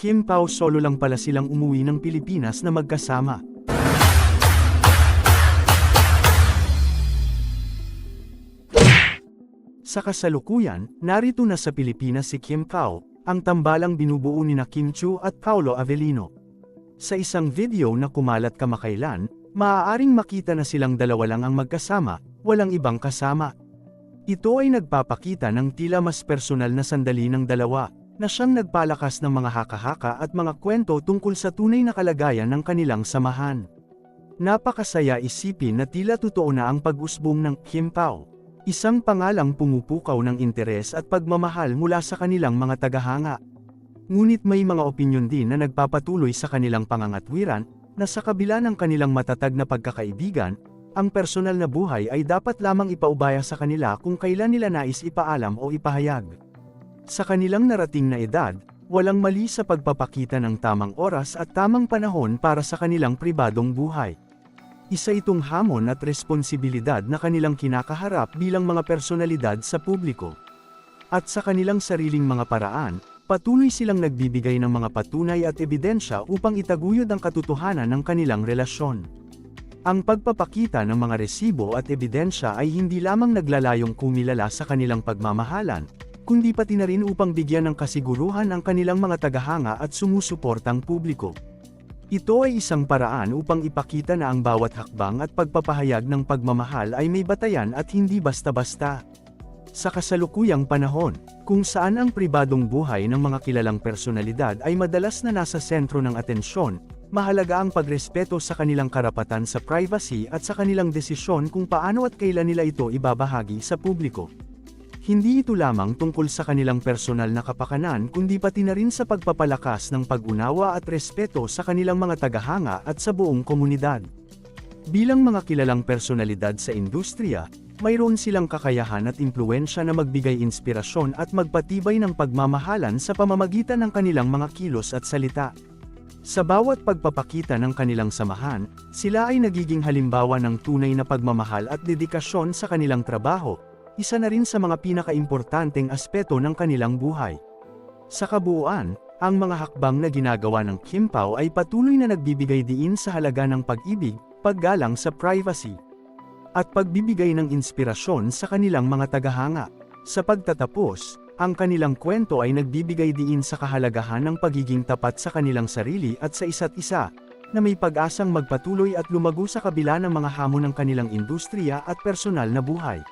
Kim Pao solo lang pala silang umuwi ng Pilipinas na magkasama. Sa kasalukuyan, narito na sa Pilipinas si Kim Pao, ang tambalang binubuo nina Kim Chiu at Paolo Avellino. Sa isang video na kumalat kamakailan, maaaring makita na silang dalawa lang ang magkasama, walang ibang kasama. Ito ay nagpapakita ng tila mas personal na sandali ng dalawa, na siyang nagpalakas ng mga haka-haka at mga kwento tungkol sa tunay na kalagayan ng kanilang samahan. Napakasaya isipin na tila totoo na ang pag-usbong ng Kim Pao. Isang pangalang pumupukaw ng interes at pagmamahal mula sa kanilang mga tagahanga. Ngunit may mga opinyon din na nagpapatuloy sa kanilang pangangatwiran, na sa kabila ng kanilang matatag na pagkakaibigan, ang personal na buhay ay dapat lamang ipaubaya sa kanila kung kailan nila nais ipaalam o ipahayag. Sa kanilang narating na edad, walang mali sa pagpapakita ng tamang oras at tamang panahon para sa kanilang pribadong buhay. Isa itong hamon at responsibilidad na kanilang kinakaharap bilang mga personalidad sa publiko. At sa kanilang sariling mga paraan, patuloy silang nagbibigay ng mga patunay at ebidensya upang itaguyod ang katotohanan ng kanilang relasyon. Ang pagpapakita ng mga resibo at ebidensya ay hindi lamang naglalayong kumilala sa kanilang pagmamahalan, kundi pati na rin upang bigyan ng kasiguruhan ang kanilang mga tagahanga at sumusuportang publiko. Ito ay isang paraan upang ipakita na ang bawat hakbang at pagpapahayag ng pagmamahal ay may batayan at hindi basta-basta. Sa kasalukuyang panahon, kung saan ang pribadong buhay ng mga kilalang personalidad ay madalas na nasa sentro ng atensyon, mahalaga ang pagrespeto sa kanilang karapatan sa privacy at sa kanilang desisyon kung paano at kailan nila ito ibabahagi sa publiko. Hindi ito lamang tungkol sa kanilang personal na kapakanan kundi pati na rin sa pagpapalakas ng pag-unawa at respeto sa kanilang mga tagahanga at sa buong komunidad. Bilang mga kilalang personalidad sa industriya, mayroon silang kakayahan at impluwensya na magbigay inspirasyon at magpatibay ng pagmamahalan sa pamamagitan ng kanilang mga kilos at salita. Sa bawat pagpapakita ng kanilang samahan, sila ay nagiging halimbawa ng tunay na pagmamahal at dedikasyon sa kanilang trabaho, isa na rin sa mga pinakaimportanteng aspeto ng kanilang buhay. Sa kabuuan, ang mga hakbang na ginagawa ng Kim Pao ay patuloy na nagbibigay diin sa halaga ng pag-ibig, paggalang sa privacy, at pagbibigay ng inspirasyon sa kanilang mga tagahanga. Sa pagtatapos, ang kanilang kwento ay nagbibigay diin sa kahalagahan ng pagiging tapat sa kanilang sarili at sa isa't isa, na may pag-asang magpatuloy at lumago sa kabila ng mga hamon ng kanilang industriya at personal na buhay.